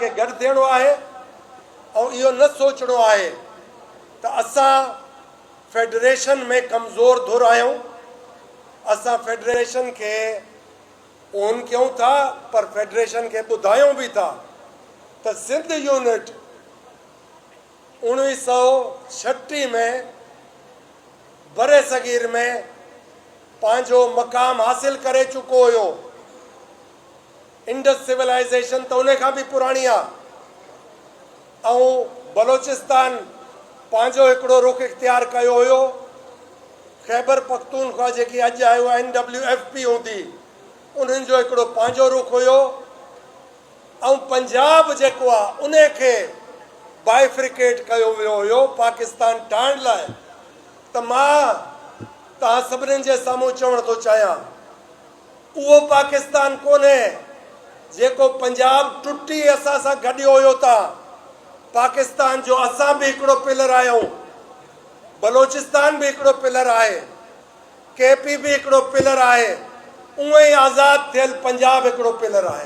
के गॾु थियणो आहे ऐं इहो न सोचणो आहे त असां फेडरेशन में कमज़ोर धुर आहियूं। असां फेडरेशन के ओन कयूं था पर फेडरेशन के ॿुधायूं भी था त सिंध यूनिट 1936 में बरे सगीर में पंहिंजो मक़ाम हासिल करे चुको हुयो। इंडस सिविलाइजेशन तो उन खां भी पुरानी आहे ऐं बलोचिस्तान पंहिंजो हिकिड़ो रुख इख्तियार कयो हुयो। खैबर पख्तूनख्वा जेकी अॼु आयो आहे NWFP हूंदी उन्हनि जो हिकिड़ो पंहिंजो रुख हुयो ऐं पंजाब जेको आहे उन खे बाइफ्रिकेट कयो वियो हुयो पाकिस्तान ठाहिण लाइ। त मां तव्हां सभिनीनि जे साम्हूं चवणु थो चाहियां उहो पाकिस्तान कोन्हे जेको पंजाब टुटी असां सां गॾियो हुयो था। पाकिस्तान जो असां भी हिकिड़ो पिलर आहियूं, बलोचिस्तान भी हिकिड़ो पिलर आहे, KP भी हिकिड़ो पिलर आहे, उहो ई आज़ाद थियल पंजाब हिकिड़ो पिलर आहे।